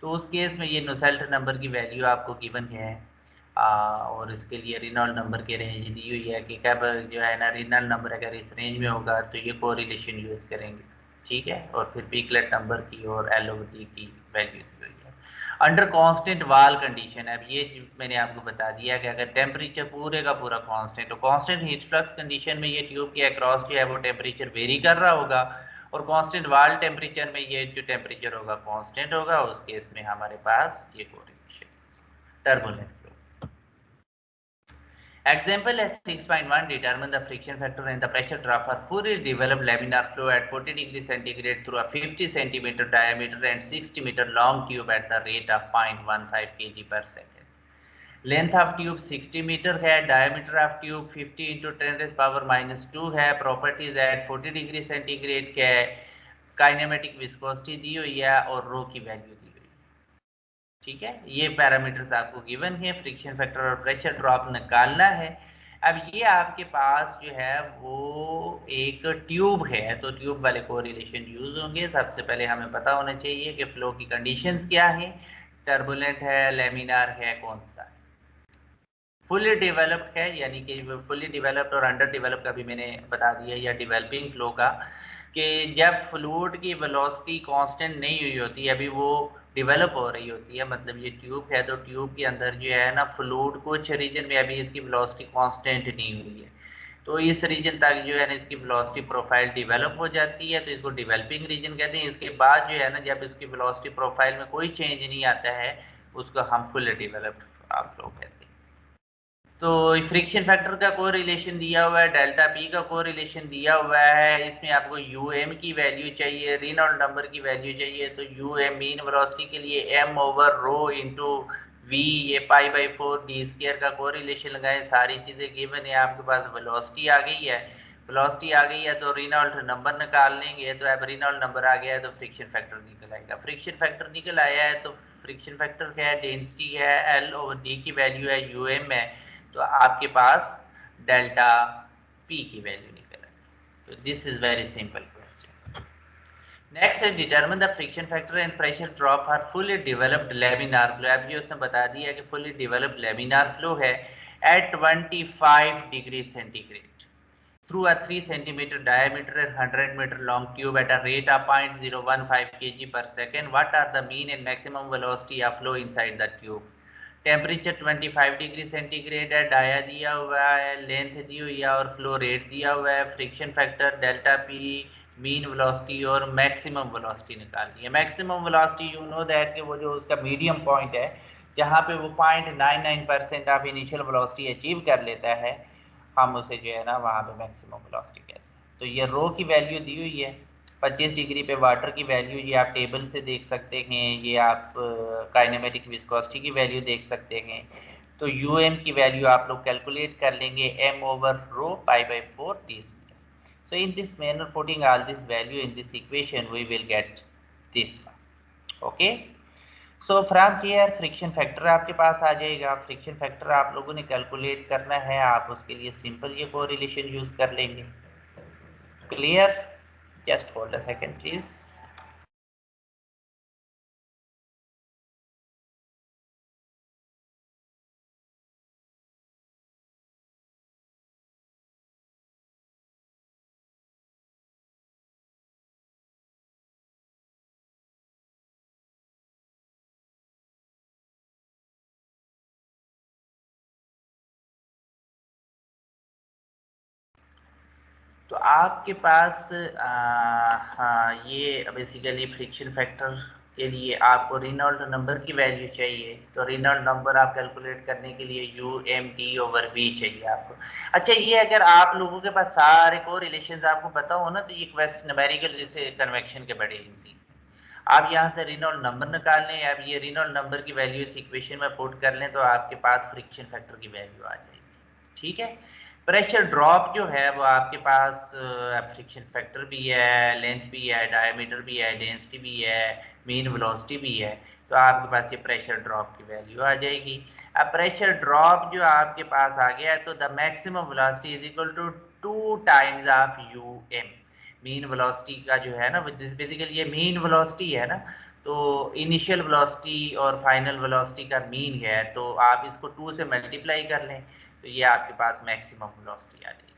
S1: तो उस केस में ये नुसेल्ट नंबर की वैल्यू आपको गिवन है, और इसके लिए रेनॉल्ड नंबर की रेंज दी हुई है कि कब जो है ना रेनॉल्ड नंबर अगर इस रेंज में होगा तो ये कोरिलेशन यूज़ करेंगे, ठीक है। और फिर पीकलेट नंबर की और एलओटी की वैल्यू दी हुई है अंडर कांस्टेंट वाल कंडीशन। अब ये मैंने आपको बता दिया कि अगर टेम्परेचर पूरे का पूरा कांस्टेंट, तो कांस्टेंट हीट फ्लक्स कंडीशन में ये ट्यूब के अक्रॉस जो है वो टेम्परेचर वेरी कर रहा होगा, और कांस्टेंट वाल टेम्परेचर में ये जो टेम्परेचर होगा कांस्टेंट होगा। उस केस में हमारे पास ये correlation turbulent flow. Example as 6.1 determine the friction factor and the pressure drop for fully developed laminar flow at 40 degrees centigrade through a 50 centimeter diameter and 60 meter long tube at the rate of 0.15 kg per second. Length of tube 60 metre है, diameter of tube 50 into 10 raised power minus 2 है, properties at 40 degree centigrade के kinematic viscosity दी हुई है और रो की value दी हुई है, ठीक है। ये पैरामीटर्स आपको गिवन है, फ्रिक्शन फैक्टर और प्रेशर ड्रॉप निकालना है। अब ये आपके पास जो है वो एक ट्यूब है, तो ट्यूब वाले कोरिलेशन यूज होंगे। सबसे पहले हमें पता होना चाहिए कि फ्लो की कंडीशंस क्या है, टर्बुलेंट है, लेमिनार है, कौन सा है। फुली डेवलप्ड है, यानी कि फुली डेवलप्ड और अंडर डेवलप्ड का भी मैंने बता दिया, या डेवलपिंग फ्लो का, कि जब फ्लूइड की वेलोसिटी कांस्टेंट नहीं हुई होती, अभी वो डेवलप हो रही होती है, मतलब ये ट्यूब है तो ट्यूब के अंदर जो है ना फ्लूइड कुछ रीजन में अभी इसकी वेलोसिटी कांस्टेंट नहीं हुई है, तो इस रीजन तक जो है ना इसकी वेलोसिटी प्रोफाइल डेवलप हो जाती है, तो इसको डेवलपिंग रीजन कहते हैं। इसके बाद जो है ना जब इसकी वेलोसिटी प्रोफाइल में कोई चेंज नहीं आता है उसको हम फुल डेवलप्ड फ्लो कहते हैं। तो फ्रिक्शन फैक्टर का कोरिलेशन दिया हुआ है, डेल्टा पी का कोरिलेशन दिया हुआ है, इसमें आपको यूएम की वैल्यू चाहिए, रेनॉल्ड नंबर की वैल्यू चाहिए। तो यूएम मीन वेलोसिटी के लिए m over rho into v, ये पाई बाई 4 डी स्क्वायर का कोरिलेशन लगाएं, सारी चीज़ें गिवन है, आपके पास वेलोसिटी आ गई है। वेलोसिटी आ गई है तो रेनॉल्ड नंबर निकाल लेंगे, तो अब रेनॉल्ड नंबर आ गया है तो फ्रिक्शन फैक्टर निकल आएगा। फ्रिक्शन फैक्टर निकल आया है तो फ्रिक्शन फैक्टर क्या है, डेंसिटी है, एल ओवर डी की वैल्यू है, यूएम है, तो आपके पास डेल्टा पी की वैल्यू निकल आएगी। तो this is very simple question. Next है determine the friction factor and pressure drop are fully developed laminar flow. अब ये उसने बता दिया कि फुली डेवलप्ड लैमिनार फ्लो है at 25 degree centigrade through a 3 centimeter diameter and 100 meter long tube at a rate of 0.015 kg per second. What are the mean and maximum velocity of flow inside the tube? Temperature 25 degree centigrade है, dia दिया हुआ है, length दी हुई है और flow rate दिया हुआ है, friction factor delta P, mean velocity और मैक्सिमम वेलोसिटी निकालनी है। Maximum velocity you know that कि वो जो उसका मीडियम पॉइंट है जहाँ पे वो 0.99% ऑफ इनिशियल वेलोसिटी अचीव कर लेता है, हम उसे जो है ना वहाँ पे मैक्सिमम वेलोसिटी कहते हैं। तो ये रो की वैल्यू दी हुई है 25 डिग्री पे, वाटर की वैल्यू ये आप टेबल से देख सकते हैं, ये आप काइनेमेटिक विस्कोसिटी की वैल्यू देख सकते हैं। तो यूएम की वैल्यू आप लोग कैलकुलेट कर लेंगे m over rho pi by 4 t square. So in this manner, putting all this value in this equation, we will get this one. Okay. So from here friction factor आपके पास आ जाएगा। Friction factor आप लोगों ने calculate करना है, आप उसके लिए सिंपल ये कोरिलेशन यूज कर लेंगे। Clear? Just hold a second please. तो आपके पास हाँ, ये बेसिकली फ्रिक्शन फैक्टर के लिए आपको रेनॉल्ड नंबर की वैल्यू चाहिए। तो रेनॉल्ड नंबर आप कैलकुलेट करने के लिए u m t over v चाहिए आपको। अच्छा, ये अगर आप लोगों के पास सारे को रिलेशन आपको पता हो ना, तो ये क्वेश्चन न्यूमेरिकल जैसे कन्वेक्शन के बड़े इजी। आप यहाँ से रेनॉल्ड नंबर निकाल लें, अब ये रेनॉल्ड नंबर की वैल्यू इस इक्वेशन में पुट कर लें तो आपके पास फ्रिक्शन फैक्टर की वैल्यू आ जाएगी। ठीक है। प्रेशर ड्रॉप जो है वो आपके पास फ्रिक्शन फैक्टर भी है, लेंथ भी है, डायमीटर भी है, डेंसिटी भी है, मीन वेलोसिटी भी है। तो आपके पास ये प्रेशर ड्रॉप की वैल्यू आ जाएगी। अब प्रेशर ड्रॉप जो आपके पास आ गया है, तो the maximum velocity is equal to 2 times of u m. Mean velocity का जो है ना, बेसिकली ये मीन वेलोसिटी है ना, तो इनिशियल वेलोसिटी और फाइनल वेलोसिटी का मीन है, तो आप इसको 2 से मल्टीप्लाई कर लें तो ये आपके पास मैक्सिमम वेलोसिटी आ जाएगी।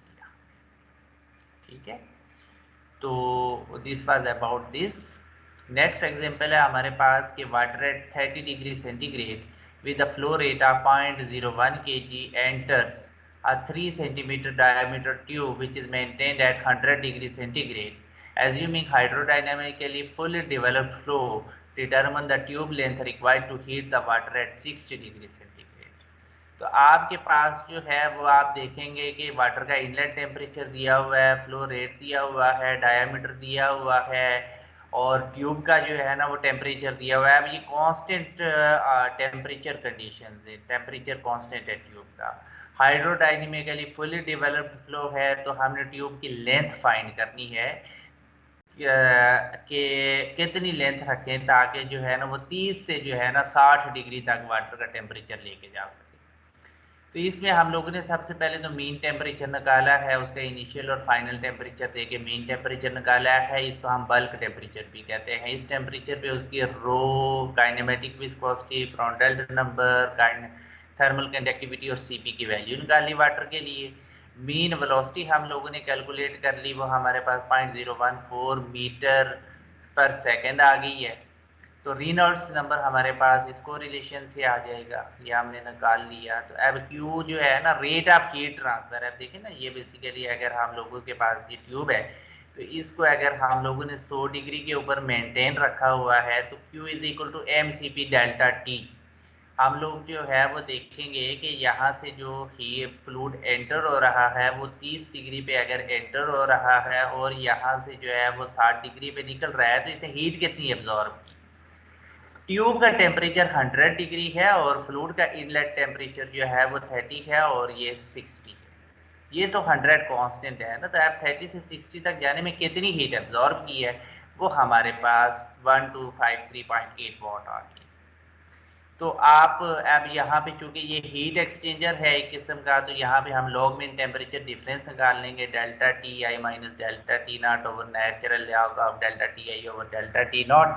S1: ठीक है, तो this was about this. Next example है हमारे पास कि water at 30 degree centigrade with a flow rate of 0.01 kg enters a 3 centimeter diameter tube which is maintained at 100 degree centigrade. Assuming hydrodynamically fully developed flow, determine the tube length required to heat the water at 60 degree centigrade. तो आपके पास जो है वो आप देखेंगे कि water का inlet temperature दिया हुआ है, फ्लो रेट दिया हुआ है, डायामीटर दिया हुआ है और ट्यूब का जो है ना वो टेम्परेचर दिया हुआ है। अब ये कांस्टेंट टेम्परेचर कंडीशन है, टेम्परेचर कांस्टेंट है ट्यूब का। हाइड्रोडायनेमिकली फुली डेवलप्ड फ्लो है, तो हमने ट्यूब की लेंथ फाइंड करनी है कि कितनी लेंथ रखें ताकि जो है ना वो 30 से जो है ना 60 डिग्री तक वाटर का टेम्परेचर लेके जा सके। तो इसमें हम लोगों ने सबसे पहले तो मीन टेम्परेचर निकाला है, उसका इनिशियल और फाइनल टेम्परेचर देके मीन टेम्परेचर निकाला है। इसको हम बल्क टेम्परेचर भी कहते हैं। इस टेम्परेचर पे उसकी rho, kinematic viscosity, Prandtl number, thermal conductivity और सीपी की वैल्यू निकाली वाटर के लिए। मीन वेलोसिटी हम लोगों ने कैलकुलेट कर ली, वो हमारे पास 0.014 मीटर पर सेकेंड आ गई है। तो रेनॉल्ड्स नंबर हमारे पास इस कोरिलेशन से आ जाएगा, ये हमने निकाल लिया। तो अब क्यू जो है ना, रेट ऑफ हीट ट्रांसफर है। देखिए ना, ये बेसिकली अगर हम लोगों के पास ये ट्यूब है तो इसको अगर हम लोगों ने 100 डिग्री के ऊपर मेंटेन रखा हुआ है तो Q is equal to m c p delta t. हम लोग जो है वो देखेंगे कि यहाँ से जो ही फ्लूइड एंटर हो रहा है वो 30 डिग्री पे अगर एंटर हो रहा है और यहाँ से जो है वो 60 डिग्री पे निकल रहा है, तो इसे हीट कितनी एब्जॉर्ब की। ट्यूब का टेम्परेचर 100 डिग्री है और फ्लूइड का इनलेट टेम्परेचर जो है वो 30 है और ये 60 है। ये तो 100 कांस्टेंट है ना, तो अब 30 से 60 तक जाने में कितनी हीट एब्जॉर्ब की है, वो हमारे पास 1253.8 वाट आ गई। तो आप अब यहाँ पे चूंकि ये हीट एक्सचेंजर है एक किस्म का, तो यहाँ पे हम लॉग मीन टेम्परेचर डिफरेंस निकाल लेंगे, delta T I minus delta T not over natural log of delta T I over delta T not.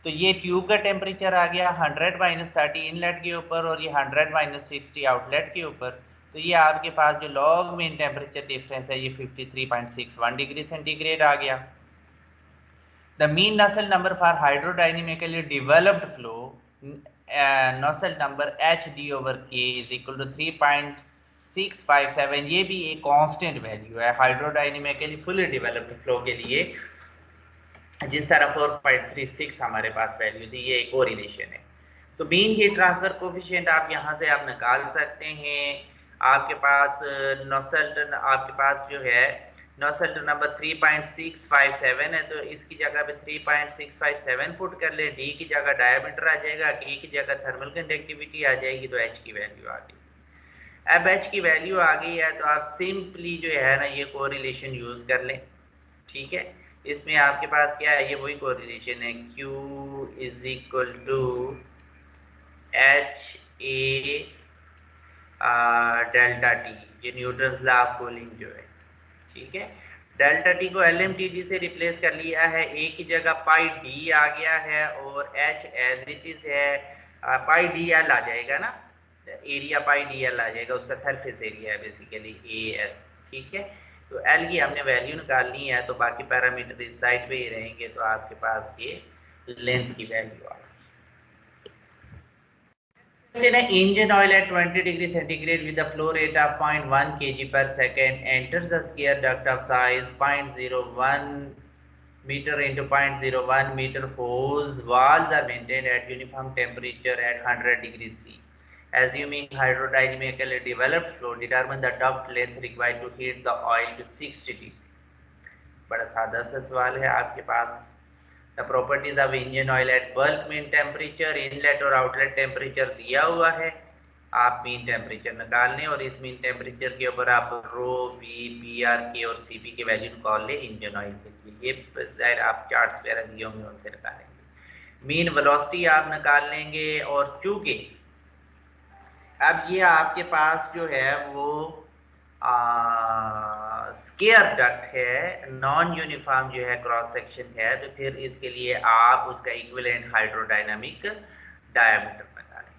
S1: तो ये ट्यूब का टेम्परेचर आ गया 100 माइनस 30 इनलेट के ऊपर और ये 100 माइनस 60 आउटलेट के ऊपर। तो ये आपके पास जो लॉग मीन टेम्परेचर डिफरेंस है ये 53.61 डिग्री सेंटीग्रेड आ गया। The mean Nusselt number for hydrodynamically developed flow, Nusselt number HD over K is equal to 3.657। ये भी एक कांस्टेंट वैल्यू है हाइड्रोडायनेमिकली फुली डेवलप्ड फ्लो के लिए, जिस तरह 4.36 हमारे पास वैल्यू थी, ये एक और रिलेशन है। तो मीन हीट ट्रांसफर कोफिशिएंट आप यहाँ से आप निकाल सकते हैं। आपके पास नॉसेल्ट आपके पास जो है नॉसेल्ट नंबर 3.657 है, तो इसकी जगह पे 3.657 पुट कर ले, डी की जगह डायमीटर आ जाएगा, के की जगह थर्मल कंडक्टिविटी आ जाएगी, तो एच की वैल्यू आ गई। अब एच की वैल्यू आ गई है तो आप सिंपली जो है ना ये कोरिलेशन यूज कर लें, ठीक है। इसमें आपके पास क्या है, ये वही कोरिलेशन है, Q is equal to h a delta t, ये न्यूटन्स लॉ ऑफ कूलिंग जो है, ठीक है। डेल्टा टी को LMTD से रिप्लेस कर लिया है, ए की जगह पाई डी आ गया है और एच एज इट इज है, पाई डी एल आ जाएगा ना, एरिया पाई डी एल आ जाएगा, उसका सरफेस एरिया है बेसिकली AS, ठीक है। तो एल की हमने वैल्यू निकालनी है, तो बाकी पैरामीटर इस साइड पे ही रहेंगे, तो आपके पास ये लेंथ की वैल्यू आ गई। Engine oil at 20 degree centigrade with a flow rate of 0.1 kg per second enters a square duct of size 0.01 meter into 0.01 meter hose. Walls are maintained at uniform temperature at 100 degrees C. Assuming hydrodynamically developed flow, determine the duct length required to heat the oil to 60 degree. बड़ा सादा सा सवाल है आपके पास। The properties of engine oil at bulk mean temperature, inlet और outlet temperature दिया हुआ है, आप मीन टेम्परेचर निकाल लें और इस मीन टेम्परेचर के ऊपर आप रो बी पी आर के और सी पी के वैल्यू निकाल लें इंजन ऑयल के लिए। ये जाहिर आप चार्ट्स वगैरह दिए होंगे उनसे निकालेंगे। मीन वेलोसिटी आप निकाल लेंगे, और चूंकि अब ये आपके पास जो है वो स्केयर डक्ट है, नॉन यूनिफॉर्म जो है क्रॉस सेक्शन है, तो फिर इसके लिए आप उसका इक्विवेलेंट हाइड्रोडायनामिक डायमीटर निकालें,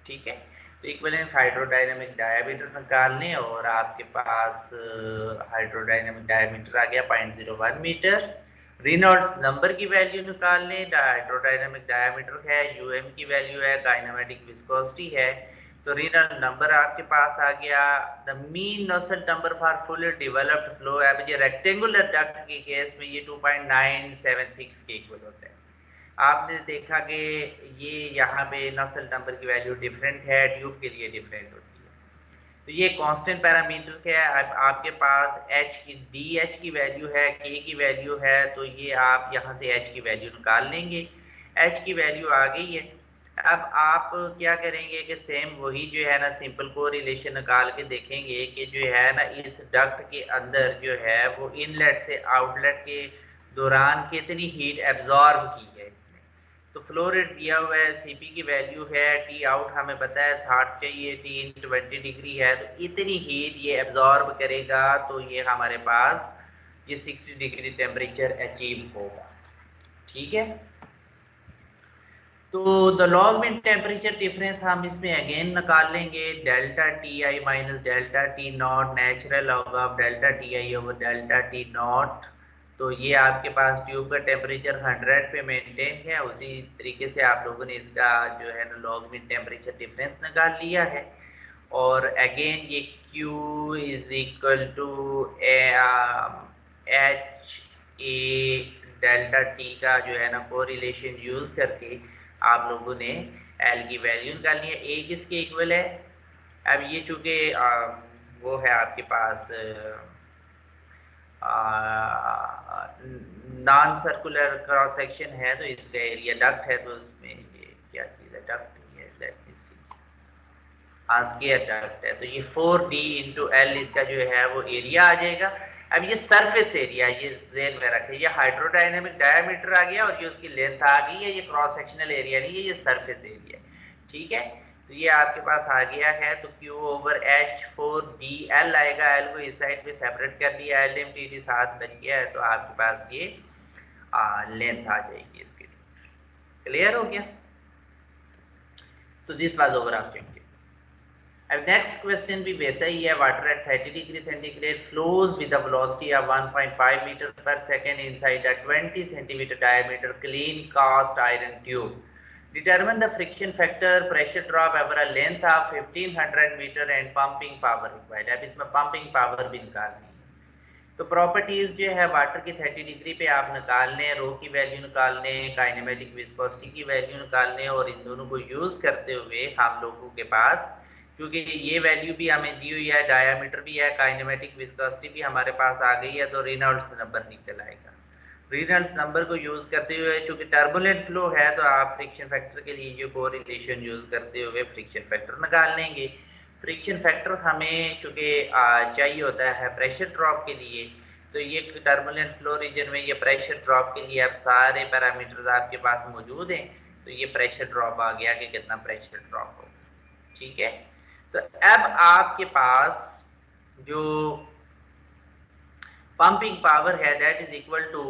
S1: ठीक है। तो इक्विवेलेंट हाइड्रोडायनामिक डायमीटर निकाल लें और आपके पास हाइड्रोडायनामिक डायमीटर आ गया 0.01 मीटर। रेनॉल्ड्स नंबर की वैल्यू निकाल लें, हाइड्रोडायनामिक डायमीटर है, यूएम की वैल्यू है, काइनेमेटिक विस्कोसिटी है, तो रेनॉल्ड्स नंबर आपके पास आ गया। The mean Nusselt number for fully developed flow, अब ये रेक्टेंगुलर डक्ट के केस में ये 2.976 के इक्वल होता है। आपने देखा कि ये यहाँ पे नॉसेल नंबर की वैल्यू डिफरेंट है, ट्यूब के लिए डिफरेंट होती है, तो ये कांस्टेंट पैरामीटर है। अब आपके पास एच की डी एच की वैल्यू है, के की वैल्यू है, तो ये आप यहाँ से एच की वैल्यू निकाल लेंगे, एच की वैल्यू आ गई है। अब आप क्या करेंगे कि सेम वही जो है ना सिंपल कोरिलेशन निकाल के देखेंगे कि जो है ना इस डक्ट के अंदर जो है वो इनलेट से आउटलेट के दौरान कितनी हीट एब्जॉर्ब की है इसने। तो फ्लो रेट दिया हुआ है, सीपी की वैल्यू है, टी आउट हमें पता है 60 चाहिए, टी इन 20 डिग्री है, तो इतनी हीट ये एब्जॉर्ब करेगा, तो ये हमारे पास ये 60 डिग्री टेम्परेचर अचीव होगा, ठीक है। तो the log mean temperature difference हम इसमें अगेन निकाल लेंगे, delta T I minus delta T not natural log of delta T I over delta T not. तो ये आपके पास ट्यूब का टेम्परेचर 100 पे मेंटेन है, उसी तरीके से आप लोगों ने इसका जो है ना लॉग मीन टेम्परेचर डिफरेंस निकाल लिया है। और अगेन ये Q is equal to h a delta t का जो है ना कोरिलेशन यूज करके आप लोगों ने एल की वैल्यू निकालनी है। ए किसके इक्वल है, अब ये चूंकि वो है आपके पास नॉन सर्कुलर क्रॉस सेक्शन है, तो इसका एरिया डक्ट है, तो उसमें ये क्या चीज़ है, डक्ट नहीं है, लेट मी सी, हाँ स्क्वायर डक्ट है, तो ये 4D इंटू एल इसका जो है वो एरिया आ जाएगा। अब ये सरफेस एरिया, ये जेन में रखे, ये हाइड्रोडायनेमिक डायमीटर आ गया और ये उसकी लेंथ आ गई है, ये क्रॉस सेक्शनल एरिया नहीं है, ये सरफेस एरिया है। ठीक है, तो ये आपके पास आ गया है। तो Q ओवर H 4DL आएगा, L को इस साइड पे सेपरेट कर लिया, LMTD साथ बच गया है, तो आपके पास ये लेंथ आ जाएगी इसकी। क्लियर हो गया? तो दिस वाज ओवर ऑब्जेक्टिव। अब नेक्स्ट क्वेश्चन भी वैसा ही है। Water at 30 degree centigrade flows with a velocity of 1.5 metre per second inside a 20 centimetre diameter clean cast iron tube. Determine the friction factor, pressure drop over a length of 1500 meter and pumping power required। अब इसमें pumping power भी निकालनी है। तो properties जो है water की 30 degree पे आप निकाल लें, रो की वैल्यू निकाल लें, काइनेमेटिक विस्कोसिटी की वैल्यू निकाल लें, और इन दोनों को यूज करते हुए हम लोगों के पास, क्योंकि ये वैल्यू भी हमें दी हुई है, डायामीटर भी है, काइनेमेटिक विस्कोसिटी भी हमारे पास आ गई है, तो रेनॉल्ड्स नंबर निकल आएगा। रेनॉल्ड्स नंबर को यूज करते हुए, चूंकि टर्बुलेंट फ्लो है, तो आप फ्रिक्शन फैक्टर के लिए जो कोरिलेशन यूज करते हुए फ्रिक्शन फैक्टर निकाल लेंगे। फ्रिक्शन फैक्टर हमें चूंकि चाहिए होता है प्रेशर ड्रॉप के लिए, तो ये टर्बुलेंट फ्लो रीजन में ये प्रेशर ड्रॉप के लिए अब सारे पैरामीटर्स आपके पास मौजूद हैं। तो ये प्रेशर ड्रॉप आ गया कि कितना प्रेशर ड्रॉप हो। ठीक है, तो अब आपके पास जो pumping power है that is equal to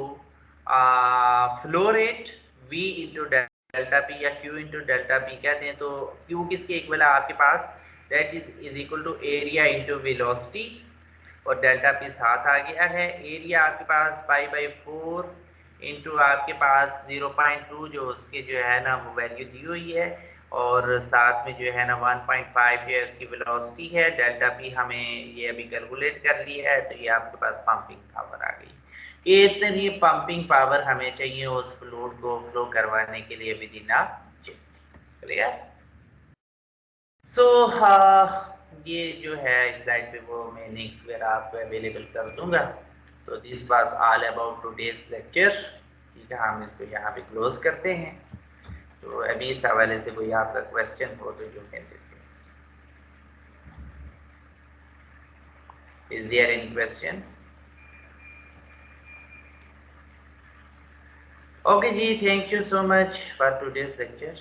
S1: flow rate V into delta P या Q into delta P कहते हैं। तो Q किसके इक्वल है आपके पास, that is equal to area into velocity, और डेल्टा P साथ आ गया है। एरिया आपके पास पाई बाई 4 इंटू आपके पास 0.2 जो उसके जो है ना वो वैल्यू दी हुई है, और साथ में जो है ना 1.5 जो है उसकी वेलोसिटी है। डेल्टा पी हमें ये अभी कैलकुलेट कर लिया है, तो ये आपके पास पंपिंग पावर आ गई। इतनी पंपिंग पावर हमें चाहिए उस फ्लूइड को फ्लो करवाने के लिए within a chip. Clear? So ये जो है स्लाइड पे वो मैं नेक्स्ट वेयर आपको अवेलेबल कर दूंगा। तो this was all about today's lecture. ठीक है, हम इसको यहाँ पे क्लोज करते हैं। तो अभी इस हवाले से कोई आपका क्वेश्चन हो तो you can discuss. Is there any question? Okay जी, thank you so much for today's lecture.